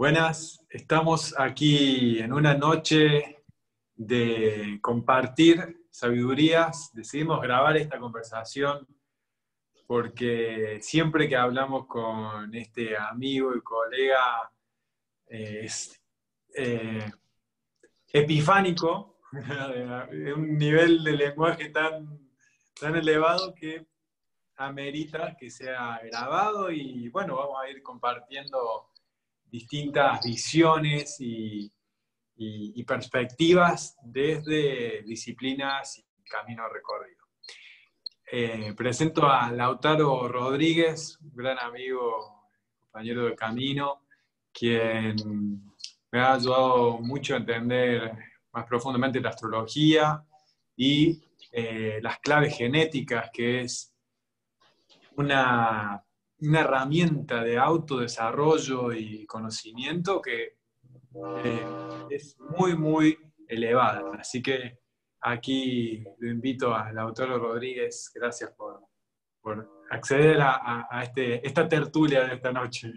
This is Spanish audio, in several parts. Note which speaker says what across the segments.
Speaker 1: Buenas, estamos aquí en una noche de compartir sabidurías. Decidimos grabar esta conversación porque siempre que hablamos con este amigo y colega es eh, epifánico, de un nivel de lenguaje tan elevado que amerita que sea grabado y bueno, vamos a ir compartiendo distintas visiones y perspectivas desde disciplinas y camino recorrido. Presento a Lautaro Rodríguez, un gran amigo, compañero de camino, quien me ha ayudado mucho a entender más profundamente la astrología y las claves genéticas, que es una herramienta de autodesarrollo y conocimiento que es muy, muy elevada. Así que aquí lo invito a Lautaro Rodríguez. Gracias por acceder a esta tertulia de esta noche.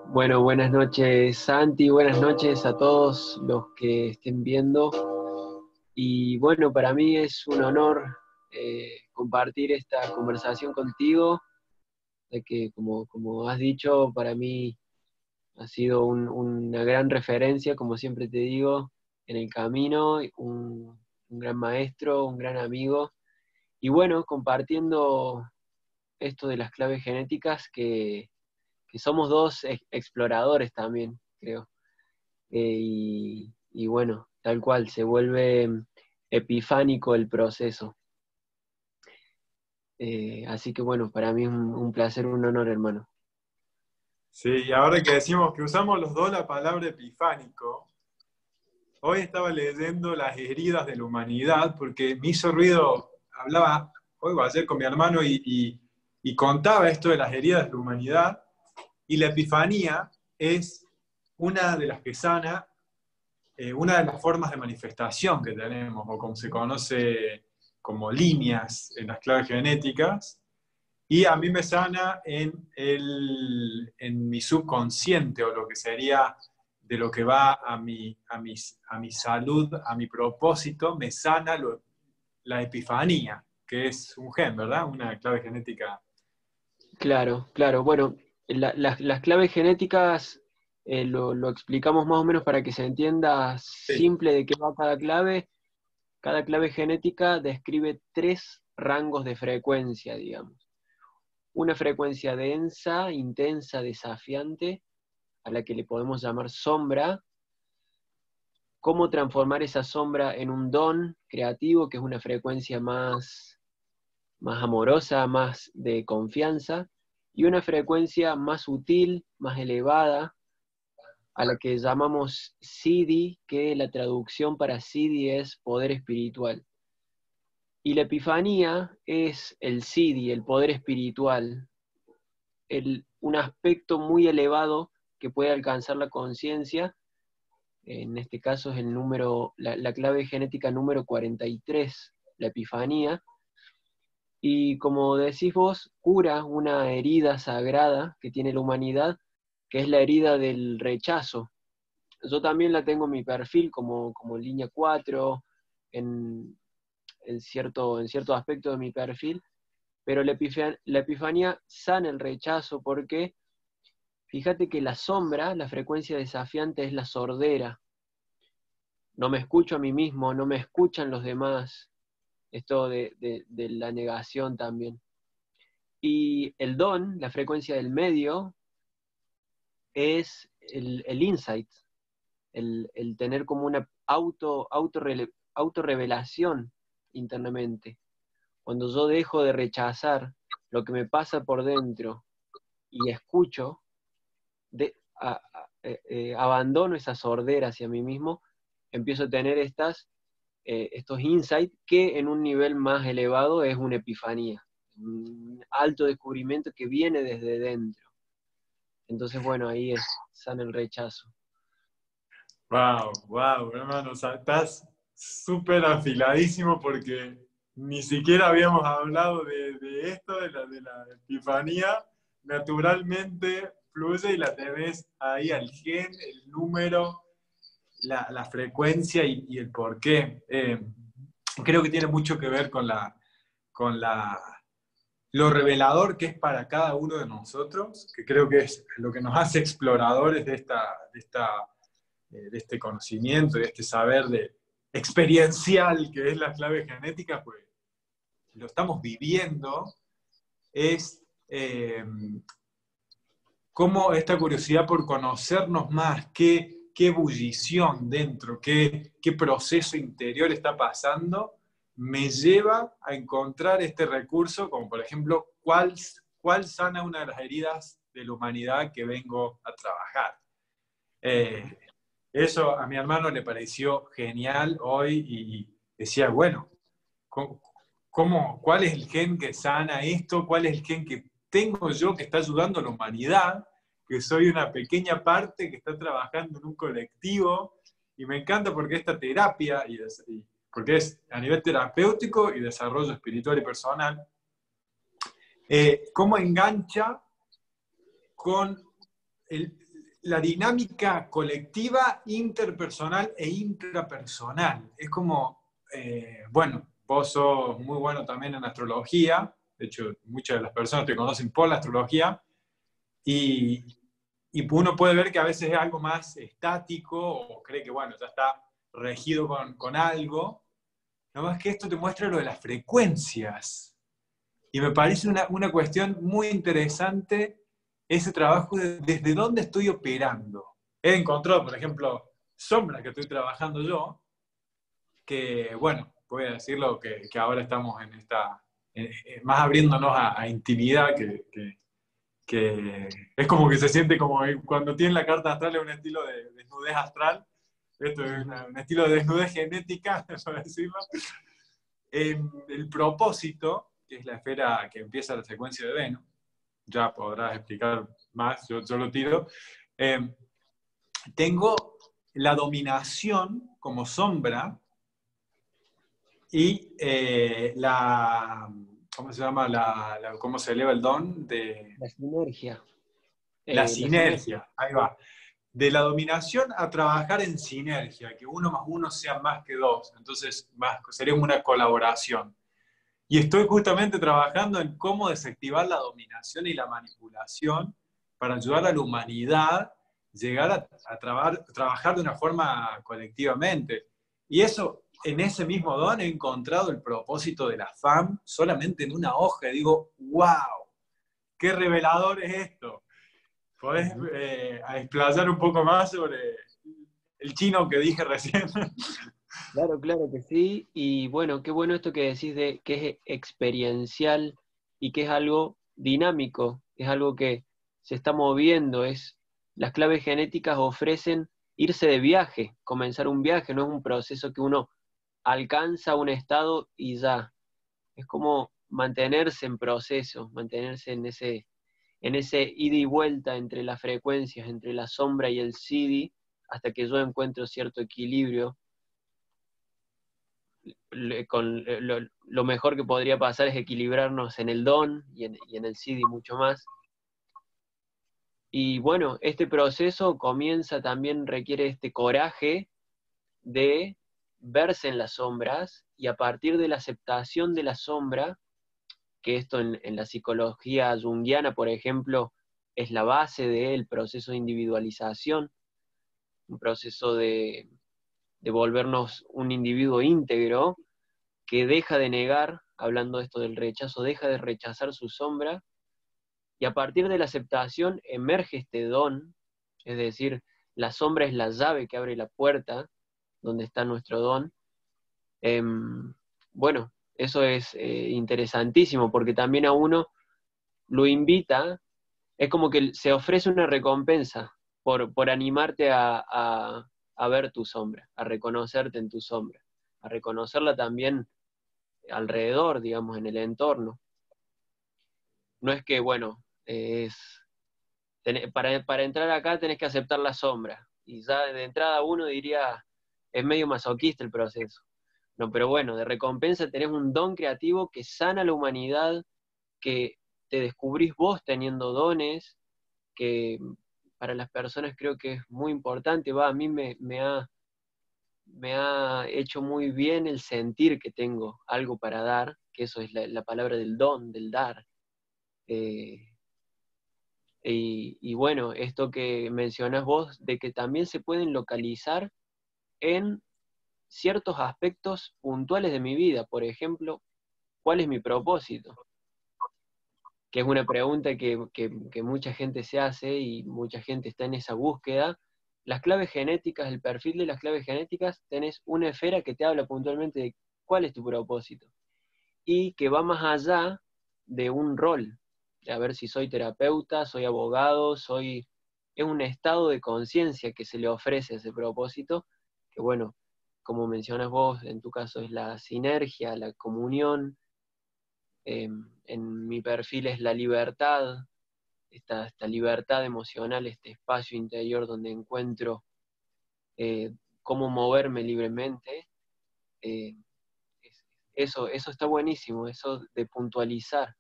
Speaker 2: Bueno, buenas noches Santi, buenas noches a todos los que estén viendo. Y bueno, para mí es un honor compartir esta conversación contigo, de que como has dicho, para mí ha sido una gran referencia, como siempre te digo, en el camino, un gran maestro, un gran amigo. Y bueno, compartiendo esto de las claves genéticas, que somos dos exploradores también, creo. Y bueno, tal cual, se vuelve epifánico el proceso. Así que bueno, para mí es un placer, un honor, hermano.
Speaker 1: Sí, y ahora que decimos que usamos los dos la palabra epifánico, hoy estaba leyendo Las heridas de la humanidad porque me hizo ruido, hablaba hoy o ayer con mi hermano y contaba esto de las heridas de la humanidad. Y la epifanía es una de las que sana, una de las formas de manifestación que tenemos, o como se conoce como líneas en las claves genéticas, y a mí me sana en mi subconsciente, o lo que sería de lo que va a mi salud, a mi propósito, me sana la epifanía, que es un gen, ¿verdad? Una clave genética.
Speaker 2: Claro, claro. Bueno, las claves genéticas lo explicamos más o menos para que se entienda
Speaker 1: Sí.
Speaker 2: simple de qué va cada clave. Cada clave genética describe tres rangos de frecuencia, digamos. Una frecuencia densa, intensa, desafiante, a la que le podemos llamar sombra. Cómo transformar esa sombra en un don creativo, que es una frecuencia más amorosa, más de confianza, y una frecuencia más sutil, más elevada, a la que llamamos Siddhi, que la traducción para Siddhi es poder espiritual. Y la epifanía es el Siddhi, el poder espiritual, un aspecto muy elevado que puede alcanzar la conciencia. En este caso es la clave genética número 43, la epifanía. Y como decís vos, cura una herida sagrada que tiene la humanidad, que es la herida del rechazo. Yo también la tengo en mi perfil como línea 4, en cierto aspecto de mi perfil, pero la epifanía sana el rechazo porque fíjate que la sombra, la frecuencia desafiante es la sordera. No me escucho a mí mismo, no me escuchan los demás, esto de la negación también. Y el don, la frecuencia del medio, es el insight, el tener como una autorrevelación internamente. Cuando yo dejo de rechazar lo que me pasa por dentro y escucho, abandono esa sordera hacia mí mismo, empiezo a tener estos insights que en un nivel más elevado es una epifanía, un alto descubrimiento que viene desde dentro. Entonces, bueno, ahí sana el rechazo.
Speaker 1: Wow, wow, hermano, o sea, estás súper afiladísimo porque ni siquiera habíamos hablado de esto, de la epifanía. Naturalmente fluye y la tenés ahí al gen, el número, la frecuencia y el porqué. Creo que tiene mucho que ver con lo revelador que es para cada uno de nosotros, que creo que es lo que nos hace exploradores de este conocimiento, de este saber experiencial que es la clave genética, pues lo estamos viviendo, es cómo esta curiosidad por conocernos más, qué ebullición dentro, qué proceso interior está pasando, me lleva a encontrar este recurso, como por ejemplo, cuál sana una de las heridas de la humanidad que vengo a trabajar. Eso a mi hermano le pareció genial hoy y decía, bueno, ¿cuál es el gen que sana esto? ¿Cuál es el gen que tengo yo que está ayudando a la humanidad? Que soy una pequeña parte que está trabajando en un colectivo. Y me encanta porque esta terapia, porque es a nivel terapéutico y desarrollo espiritual y personal, cómo engancha con la dinámica colectiva, interpersonal e intrapersonal. Es como, bueno, vos sos muy bueno también en astrología, de hecho muchas de las personas te conocen por la astrología, y, y uno puede ver que a veces es algo más estático o cree que, bueno, ya está regido con algo, nada más que esto te muestra lo de las frecuencias. Y me parece una cuestión muy interesante ese trabajo desde dónde estoy operando. He encontrado, por ejemplo, sombras que estoy trabajando yo, que, bueno, voy a decirlo, que ahora estamos en más abriéndonos a intimidad, que es como que se siente como cuando tienen la carta astral, es un estilo de desnudez astral, esto es un estilo de desnudez genética, por decirlo. El propósito, que es la esfera que empieza la secuencia de Venus, ya podrás explicar más, yo lo tiro. Tengo la dominación como sombra y ¿cómo se llama? ¿Cómo se eleva el don?
Speaker 2: La sinergia.
Speaker 1: La
Speaker 2: La sinergia.
Speaker 1: sinergia, ahí va. De la dominación a trabajar en sinergia, que 1 más 1 sea más que 2. Entonces sería una colaboración. Y estoy justamente trabajando en cómo desactivar la dominación y la manipulación para ayudar a la humanidad llegar a trabajar de una forma colectivamente. Y eso, en ese mismo don he encontrado el propósito de la FAM solamente en una hoja. Y digo, wow, qué revelador es esto. ¿Podés explayar un poco más sobre el chino que dije recién?
Speaker 2: Claro, claro que sí. Y bueno, qué bueno esto que decís de que es experiencial y que es algo dinámico, es algo que se está moviendo. Las claves genéticas ofrecen irse de viaje, comenzar un viaje, no es un proceso que uno alcanza un estado y ya. Es como mantenerse en proceso, mantenerse en ese ida y vuelta entre las frecuencias, entre la sombra y el CD, hasta que yo encuentro cierto equilibrio. Lo mejor que podría pasar es equilibrarnos en el don y en el CD mucho más. Y bueno, este proceso comienza también, requiere este coraje de verse en las sombras y a partir de la aceptación de la sombra, que esto en la psicología junguiana, por ejemplo, es la base del proceso de individualización, un proceso de volvernos un individuo íntegro que deja de negar, hablando de esto del rechazo, deja de rechazar su sombra, y a partir de la aceptación emerge este don, es decir, la sombra es la llave que abre la puerta donde está nuestro don. Bueno, eso es interesantísimo, porque también a uno lo invita, es como que se ofrece una recompensa por animarte a ver tu sombra, a reconocerte en tu sombra, a reconocerla también alrededor, digamos, en el entorno. No es que, bueno, para entrar acá tenés que aceptar la sombra, y ya de entrada uno diría, es medio masoquista el proceso. No, pero bueno, de recompensa tenés un don creativo que sana a la humanidad, que te descubrís vos teniendo dones, que para las personas creo que es muy importante, a mí me ha hecho muy bien el sentir que tengo algo para dar, que eso es la palabra del don, del dar. Y bueno, esto que mencionas vos, de que también se pueden localizar en ciertos aspectos puntuales de mi vida. Por ejemplo, ¿cuál es mi propósito? Que es una pregunta que mucha gente se hace y mucha gente está en esa búsqueda. Las claves genéticas, el perfil de las claves genéticas, tenés una esfera que te habla puntualmente de cuál es tu propósito y que va más allá de un rol, de a ver si soy terapeuta, soy abogado, es un estado de conciencia que se le ofrece a ese propósito, que bueno, como mencionas vos, en tu caso es la sinergia, la comunión, en mi perfil es la libertad, esta libertad emocional, este espacio interior donde encuentro cómo moverme libremente. eh, eso está buenísimo, eso de puntualizar.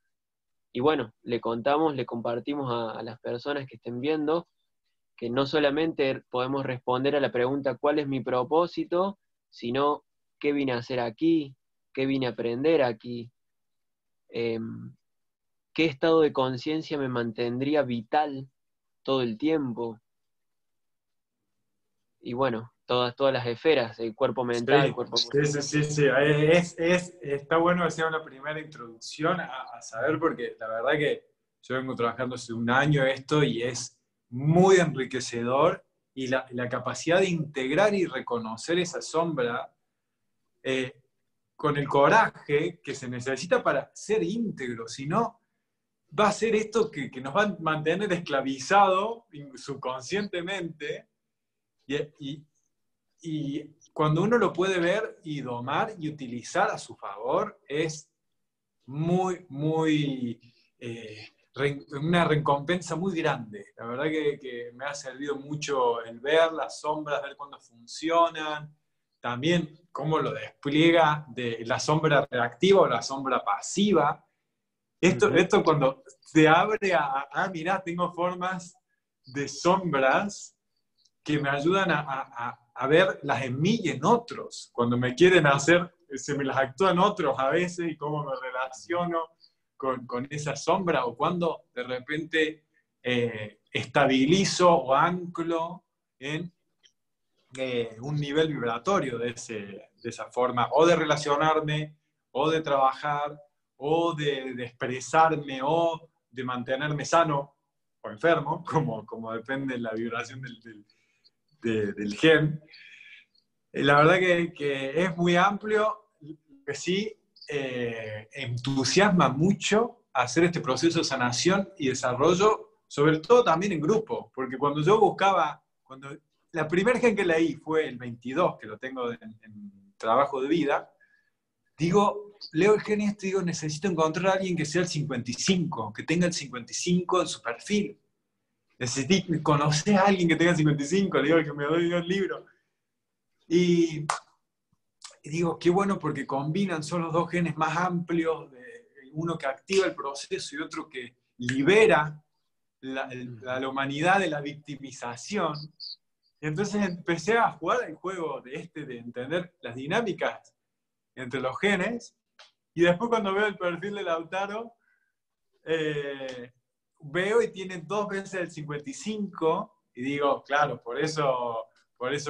Speaker 2: Y bueno, le contamos, le compartimos a las personas que estén viendo que no solamente podemos responder a la pregunta ¿cuál es mi propósito?, sino ¿qué vine a hacer aquí? ¿Qué vine a aprender aquí? ¿Qué estado de conciencia me mantendría vital todo el tiempo? Y bueno, todas las esferas, el cuerpo mental,
Speaker 1: Sí,
Speaker 2: cuerpo
Speaker 1: sí, sí,
Speaker 2: emocional.
Speaker 1: sí, sí. Está bueno que sea una primera introducción a saber, porque la verdad que yo vengo trabajando hace un año esto y es muy enriquecedor, y la capacidad de integrar y reconocer esa sombra eh, con el coraje que se necesita para ser íntegro, si no, va a ser esto que nos va a mantener esclavizados subconscientemente. Y, y cuando uno lo puede ver y domar y utilizar a su favor, es muy, muy, una recompensa muy grande. La verdad que me ha servido mucho el ver las sombras, ver cuándo funcionan, también cómo lo despliega de la sombra reactiva o la sombra pasiva.
Speaker 2: Ujú.
Speaker 1: Esto cuando se abre mirá, tengo formas de sombras que me ayudan a verlas en mí y en otros. Cuando me quieren hacer, se me las actúan otros a veces y cómo me relaciono con esa sombra, o cuando de repente estabilizo o anclo en un nivel vibratorio de esa forma, o de relacionarme, o de trabajar, o de expresarme, o de mantenerme sano o enfermo, como depende de la vibración del gen. La verdad que es muy amplio, que sí entusiasma mucho hacer este proceso de sanación y desarrollo, sobre todo también en grupo, porque cuando yo buscaba, la primera gen que leí fue el 22, que lo tengo en trabajo de vida, digo, leo el gen este y digo, necesito encontrar a alguien que sea el 55, que tenga el 55 en su perfil. Necesito conocer a alguien que tenga el 55, le digo que me doy el libro. Y digo, qué bueno porque combinan, son los dos genes más amplios, uno que activa el proceso y otro que libera
Speaker 2: Ujú.
Speaker 1: la humanidad de la victimización. Y entonces empecé a jugar el juego de entender las dinámicas entre los genes, y después cuando veo el perfil de Lautaro, veo y tiene dos veces el 55, y digo, claro, por eso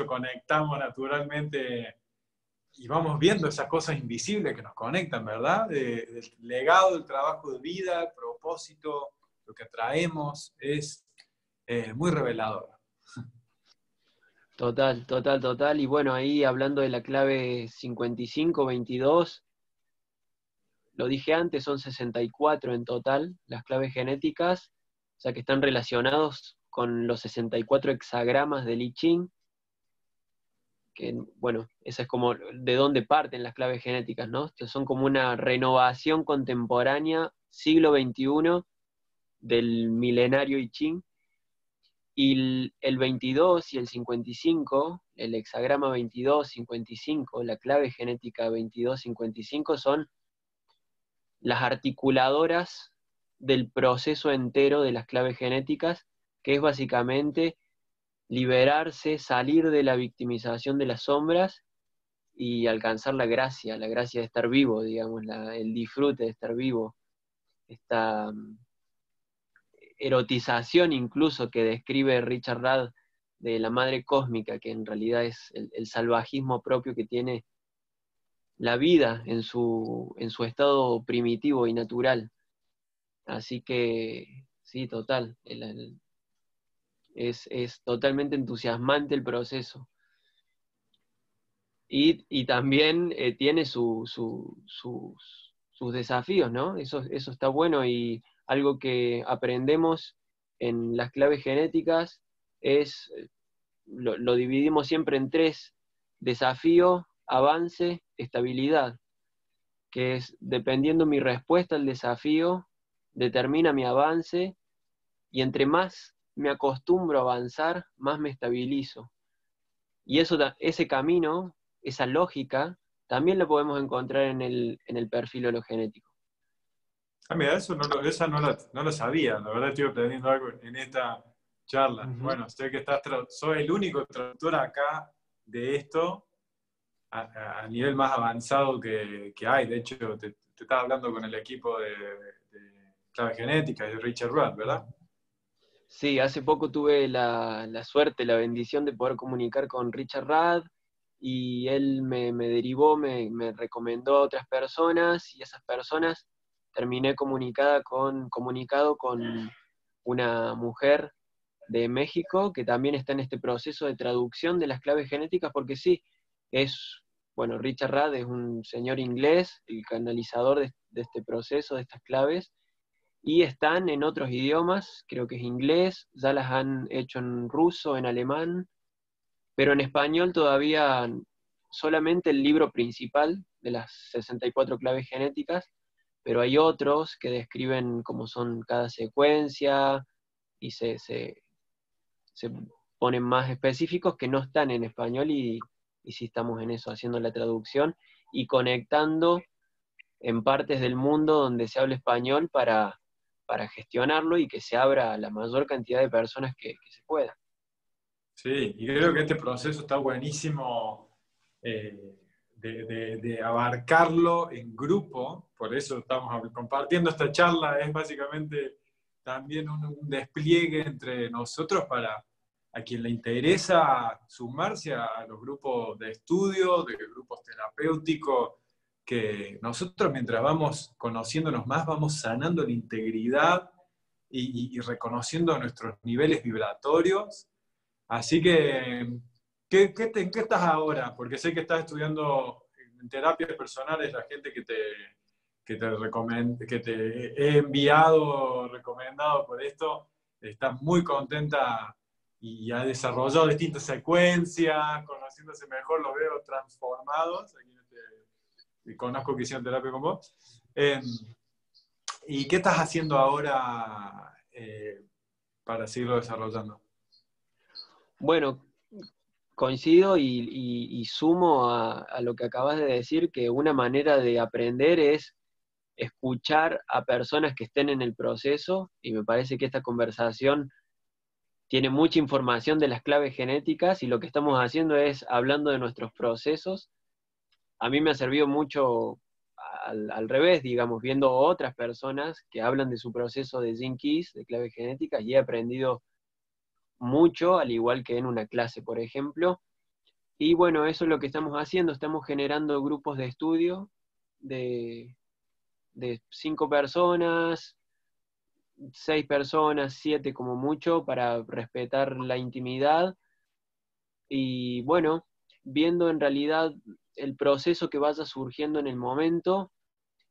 Speaker 1: conectamos naturalmente y vamos viendo esas cosas invisibles que nos conectan, ¿verdad? Del legado, del trabajo de vida, el propósito, lo que traemos, es muy revelador.
Speaker 2: Total, total, total. Y bueno, ahí hablando de la clave 5522, lo dije antes, son 64 en total las claves genéticas, o sea que están relacionados con los 64 hexagramas del I Ching, que bueno, esa es como de dónde parten las claves genéticas, ¿no? Que son como una renovación contemporánea, siglo XXI, del milenario I Ching. Y el 22 y el 55, el hexagrama 22-55, la clave genética 22-55 son las articuladoras del proceso entero de las claves genéticas, que es básicamente liberarse, salir de la victimización de las sombras y alcanzar la gracia de estar vivo, digamos, el disfrute de estar vivo, esta erotización incluso que describe Richard Rudd de la madre cósmica, que en realidad es el salvajismo propio que tiene la vida en su estado primitivo y natural. Así que, sí, total, es totalmente entusiasmante el proceso. Y también tiene sus desafíos, ¿no? Eso está bueno, y algo que aprendemos en las claves genéticas es, lo dividimos siempre en tres: desafío, avance, estabilidad, que es, dependiendo mi respuesta al desafío, determina mi avance, y entre más me acostumbro a avanzar, más me estabilizo. Y ese camino, esa lógica, también lo podemos encontrar en el perfil hologenético.
Speaker 1: Ah, mira, esa no lo sabía, la verdad estoy aprendiendo algo en esta charla.
Speaker 2: Ujú.
Speaker 1: Bueno, sé que soy el único traductor acá de esto a nivel más avanzado que hay. De hecho, te estaba hablando con el equipo de clave genética de Richard Rudd, ¿verdad?
Speaker 2: Sí, hace poco tuve la suerte, la bendición de poder comunicar con Richard Rudd, y él me derivó, me recomendó a otras personas, y esas personas terminé comunicado con una mujer de México que también está en este proceso de traducción de las claves genéticas, porque sí, bueno, Richard Rudd es un señor inglés, el canalizador de este proceso, de estas claves, y están en otros idiomas, creo que es inglés, ya las han hecho en ruso, en alemán, pero en español todavía solamente el libro principal de las 64 claves genéticas, pero hay otros que describen cómo son cada secuencia y se ponen más específicos, que no están en español, y sí estamos en eso, haciendo la traducción y conectando en partes del mundo donde se habla español para gestionarlo y que se abra a la mayor cantidad de personas que se pueda.
Speaker 1: Sí, y creo que este proceso está buenísimo de abarcarlo en grupo, por eso estamos compartiendo esta charla, es básicamente también un despliegue entre nosotros para a quien le interesa sumarse a los grupos de estudio, de grupos terapéuticos, que nosotros mientras vamos conociéndonos más, vamos sanando la integridad y reconociendo nuestros niveles vibratorios. Así que, en qué estás ahora? Porque sé que estás estudiando en terapias personales, la gente que te he enviado, recomendado por esto, está muy contenta y ha desarrollado distintas secuencias, conociéndose mejor, los veo transformados. Aquí conozco que hicieron terapia con vos. ¿Y qué estás haciendo ahora para seguirlo desarrollando?
Speaker 2: Bueno, coincido y sumo a lo que acabas de decir, que una manera de aprender es escuchar a personas que estén en el proceso, y me parece que esta conversación tiene mucha información de las claves genéticas, y lo que estamos haciendo es hablando de nuestros procesos. A mí me ha servido mucho al revés, digamos, viendo otras personas que hablan de su proceso de Gene Keys, de claves genéticas, y he aprendido mucho, al igual que en una clase, por ejemplo. Y bueno, eso es lo que estamos haciendo, estamos generando grupos de estudio de, de 5 personas, 6 personas, 7 como mucho, para respetar la intimidad. Y bueno, viendo en realidad el proceso que vaya surgiendo en el momento.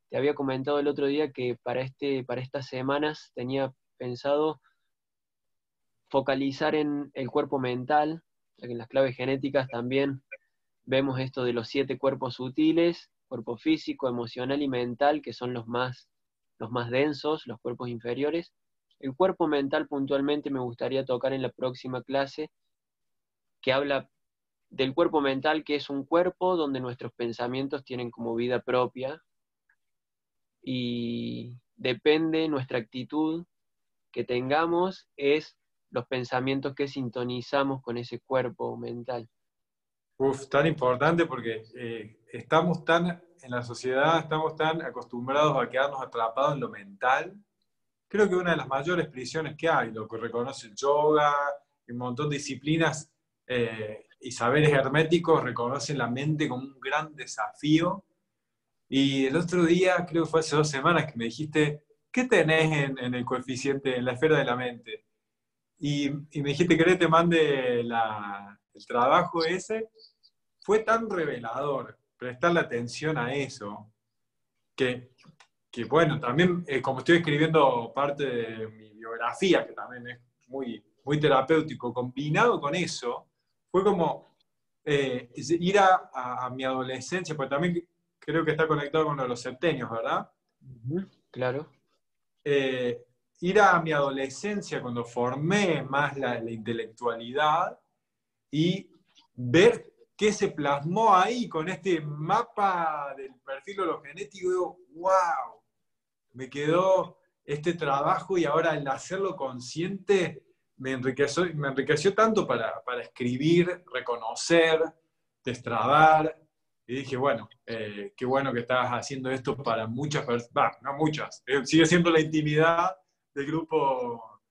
Speaker 2: Te había comentado el otro día que para estas semanas tenía pensado focalizar en el cuerpo mental, ya que en las claves genéticas también vemos esto de los 7 cuerpos sutiles: cuerpo físico, emocional y mental, que son los más densos, los cuerpos inferiores. El cuerpo mental puntualmente me gustaría tocar en la próxima clase, que habla del cuerpo mental, que es un cuerpo donde nuestros pensamientos tienen como vida propia, y depende nuestra actitud que tengamos, es los pensamientos que sintonizamos con ese cuerpo mental.
Speaker 1: Uf, tan importante porque estamos tan, en la sociedad, estamos tan acostumbrados a quedarnos atrapados en lo mental. Creo que una de las mayores prisiones que hay, lo que reconoce el yoga, y un montón de disciplinas y saberes herméticos reconocen la mente como un gran desafío. Y el otro día, creo que fue hace 2 semanas, que me dijiste, ¿qué tenés en el coeficiente, en la esfera de la mente? Y me dijiste, ¿querés que te mande el trabajo ese? Fue tan revelador prestarle atención a eso, que, que bueno, también como estoy escribiendo parte de mi biografía, que también es muy, muy terapéutico, combinado con eso, fue como ir a mi adolescencia, porque también creo que está conectado con lo de los septenios, ¿verdad?
Speaker 2: Ujú, claro.
Speaker 1: Eh, Ir a mi adolescencia cuando formé más la intelectualidad y ver qué se plasmó ahí con este mapa del perfil hologenético. Digo, wow, me quedó este trabajo y ahora al hacerlo consciente me enriqueció tanto para escribir, reconocer, destrabar. Y dije, bueno, qué bueno que estás haciendo esto para muchas personas, no muchas, sigue siendo la intimidad del grupo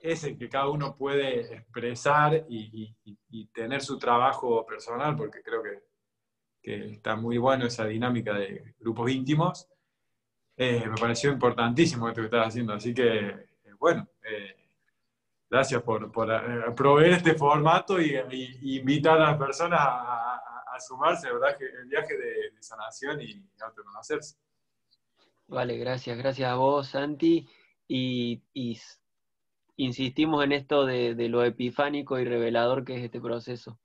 Speaker 1: ese que cada uno puede expresar y tener su trabajo personal, porque creo que está muy bueno esa dinámica de grupos íntimos. Me pareció importantísimo esto que estás haciendo, así que, bueno, gracias por proveer este formato y invitar a las personas a sumarse, ¿verdad? Que el viaje de sanación y autoconocerse.
Speaker 2: Vale, gracias a vos, Santi. Y insistimos en esto de lo epifánico y revelador que es este proceso.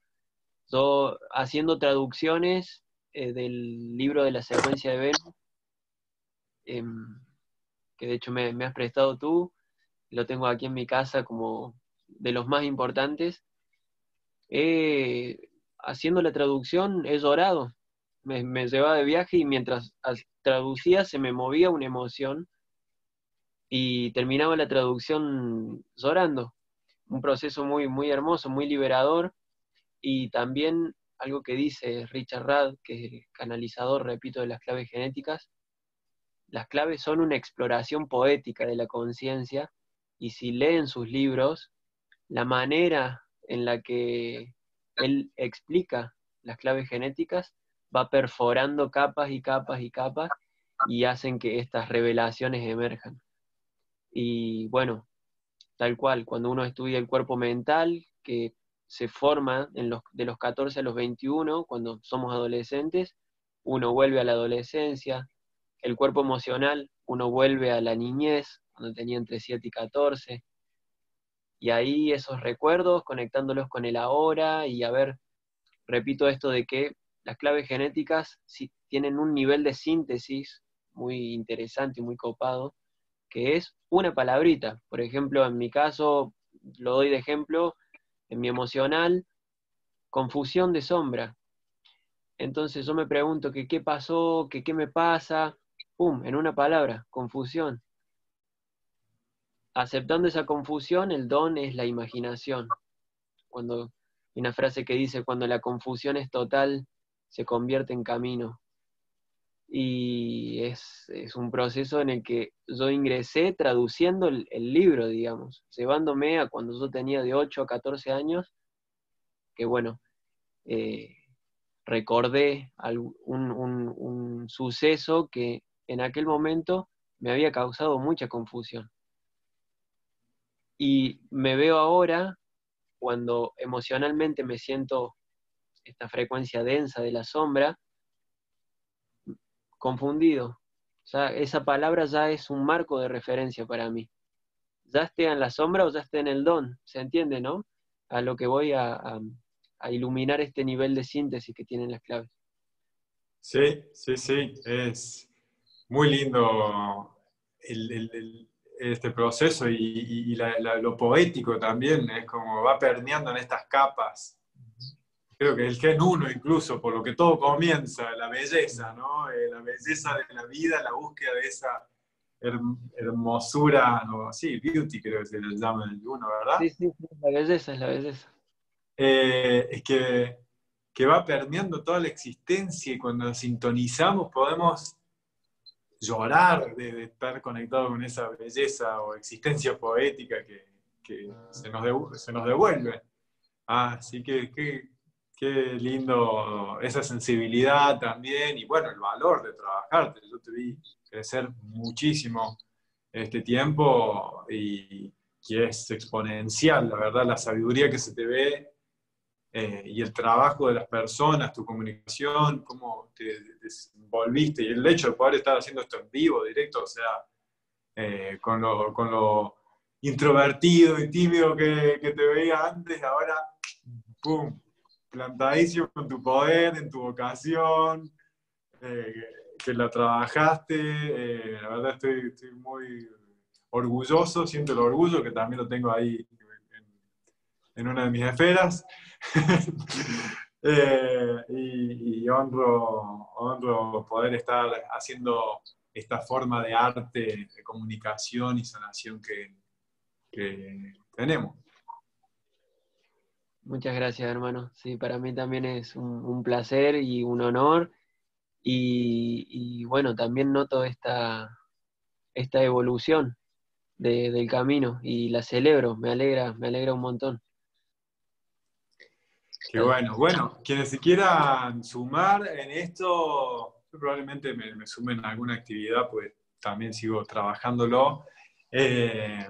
Speaker 2: Yo, haciendo traducciones del libro de la secuencia de Venus, que de hecho me has prestado tú, lo tengo aquí en mi casa como de los más importantes. Haciendo la traducción he llorado, me llevaba de viaje y mientras traducía se me movía una emoción y terminaba la traducción llorando. Un proceso muy, muy hermoso, muy liberador, y también algo que dice Richard Rudd, que es el canalizador, repito, de las claves genéticas: las claves son una exploración poética de la conciencia, y si leen sus libros, la manera en la que él explica las claves genéticas va perforando capas y capas y capas y hacen que estas revelaciones emerjan. Y bueno, tal cual, cuando uno estudia el cuerpo mental, que se forma de los 14 a los 21, cuando somos adolescentes, uno vuelve a la adolescencia. El cuerpo emocional, uno vuelve a la niñez, cuando tenía entre 7 y 14. Y ahí esos recuerdos, conectándolos con el ahora, y a ver, repito esto de que las claves genéticas sí tienen un nivel de síntesis muy interesante y muy copado, que es una palabrita. Por ejemplo, en mi caso, lo doy de ejemplo, en mi emocional, confusión de sombra. Entonces yo me pregunto que qué pasó, que qué me pasa, ¡pum!, en una palabra, confusión. Aceptando esa confusión, el don es la imaginación. Cuando hay una frase que dice, cuando la confusión es total, se convierte en camino. Y es un proceso en el que yo ingresé traduciendo el libro, digamos, llevándome a cuando yo tenía de 8 a 14 años, que bueno, eh, recordé un suceso que en aquel momento me había causado mucha confusión. Y me veo ahora, cuando emocionalmente me siento esta frecuencia densa de la sombra, confundido. O sea, esa palabra ya es un marco de referencia para mí. Ya esté en la sombra o ya esté en el don, ¿se entiende, no? A lo que voy a iluminar este nivel de síntesis que tienen las claves.
Speaker 1: Sí, sí, sí, es muy lindo este proceso y lo poético también, es como va permeando en estas capas. Creo que el gen uno incluso, por lo que todo comienza, la belleza, ¿no? La belleza de la vida, la búsqueda de esa hermosura, no, sí, beauty creo que se le llama en el uno, ¿verdad?
Speaker 2: Sí, sí, sí, la belleza es la belleza.
Speaker 1: Es que va permeando toda la existencia y cuando nos sintonizamos podemos llorar de estar conectados con esa belleza o existencia poética que se nos devuelve. Así que qué lindo esa sensibilidad también y bueno, el valor de trabajarte. Yo te vi crecer muchísimo este tiempo y que es exponencial, la verdad, la sabiduría que se te ve y el trabajo de las personas, tu comunicación, cómo te desenvolviste y el hecho de poder estar haciendo esto en vivo, directo, o sea, con lo introvertido y tímido que te veía antes, ahora, ¡pum!, plantadísimo en tu poder, en tu vocación, eh, que la trabajaste, la verdad estoy muy orgulloso, siento el orgullo, que también lo tengo ahí en una de mis esferas. Y honro poder estar haciendo esta forma de arte, de comunicación y sanación que tenemos.
Speaker 2: Muchas gracias, hermano. Sí, para mí también es un placer y un honor. Y bueno, también noto esta evolución del camino y la celebro, me alegra un montón.
Speaker 1: Qué bueno. Bueno, quienes se quieran sumar en esto, yo probablemente me sumen a alguna actividad, pues también sigo trabajándolo. Eh,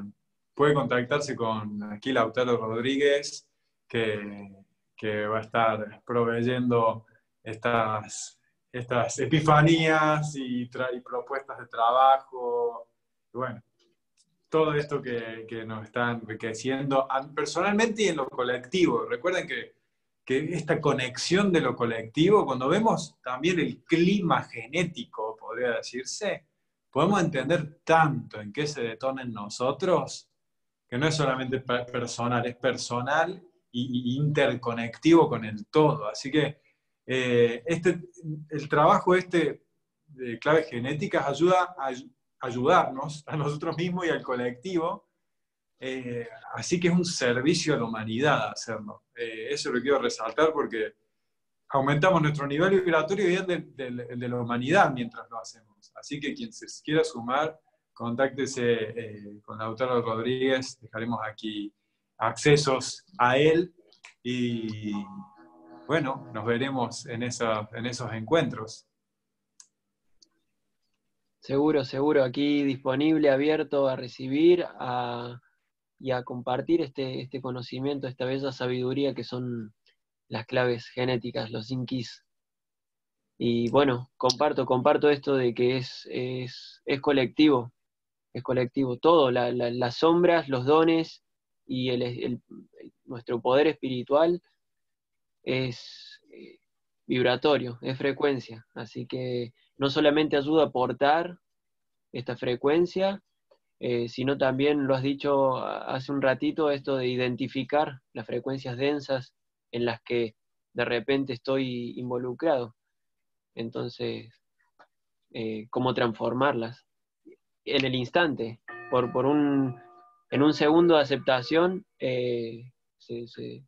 Speaker 1: Puede contactarse con aquí Lautaro Rodríguez, que, que va a estar proveyendo estas epifanías y propuestas de trabajo. Y bueno, todo esto que nos está enriqueciendo personalmente y en lo colectivo. Recuerden que esta conexión de lo colectivo, cuando vemos también el clima genético, podría decirse, podemos entender tanto en qué se detona en nosotros, que no es solamente personal, es personal y interconectivo con el todo. Así que el trabajo de claves genéticas ayuda a ayudarnos a nosotros mismos y al colectivo. Así que es un servicio a la humanidad hacerlo. Eso lo quiero resaltar porque aumentamos nuestro nivel vibratorio y el de la humanidad mientras lo hacemos. Así que quien se quiera sumar, contáctese con Lautaro Rodríguez, dejaremos aquí accesos a él y bueno, nos veremos en esos encuentros.
Speaker 2: Seguro, seguro, aquí disponible, abierto a recibir y a compartir este conocimiento, esta bella sabiduría que son las claves genéticas, los Inquis. Y bueno, comparto esto de que es colectivo, es colectivo. Todo, las sombras, los dones y nuestro poder espiritual es vibratorio, es frecuencia. Así que no solamente ayuda a aportar esta frecuencia, sino también, lo has dicho hace un ratito, esto de identificar las frecuencias densas en las que de repente estoy involucrado. Entonces, cómo transformarlas en el instante, en un segundo de aceptación, se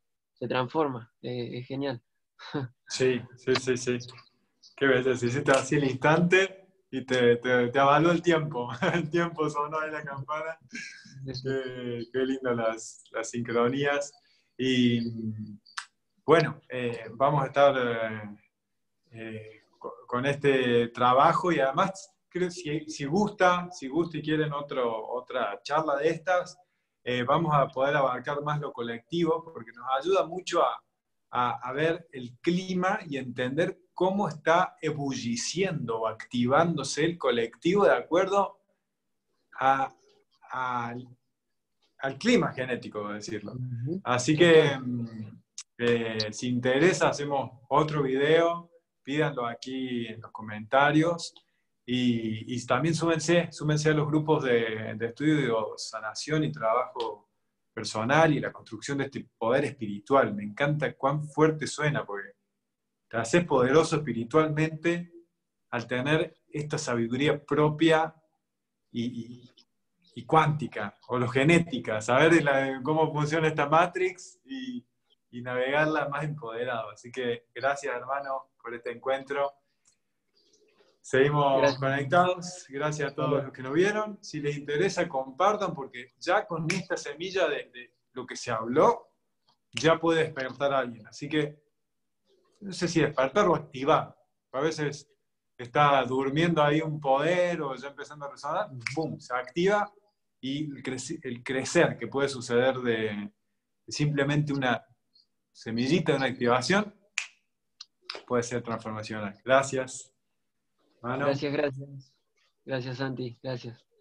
Speaker 2: transforma. Es genial.
Speaker 1: Sí, sí, sí, sí. Qué belleza, hiciste así el instante y te avaló el tiempo. El tiempo sonó en la campana. Qué lindo las sincronías. Y bueno, vamos a estar con este trabajo y además, creo, si gusta y quieren otra charla de estas, vamos a poder abarcar más lo colectivo porque nos ayuda mucho a ver el clima y entender cómo está ebulliciendo o activándose el colectivo de acuerdo a, al al clima genético, por decirlo.
Speaker 2: Ujú.
Speaker 1: Así
Speaker 2: Tal
Speaker 1: que,
Speaker 2: cual.
Speaker 1: si interesa, hacemos otro video, pídanlo aquí en los comentarios y también súmense a los grupos de estudio, sanación y trabajo personal y la construcción de este poder espiritual. Me encanta cuán fuerte suena, porque te haces poderoso espiritualmente al tener esta sabiduría propia y cuántica, o lo genética, saber cómo funciona esta Matrix y navegarla más empoderado. Así que gracias, hermano, por este encuentro. Seguimos
Speaker 2: Gracias.
Speaker 1: conectados. Gracias a todos
Speaker 2: Vale.
Speaker 1: los que nos vieron. Si les interesa, compartan, porque ya con esta semilla de lo que se habló, ya puede despertar a alguien. Así que, no sé si despertar o activar. A veces está durmiendo ahí un poder o ya empezando a resonar, ¡pum!, se activa y el crecer que puede suceder de simplemente una semillita de una activación puede ser transformacional. Gracias, hermano.
Speaker 2: Gracias, gracias. Gracias, Santi. Gracias.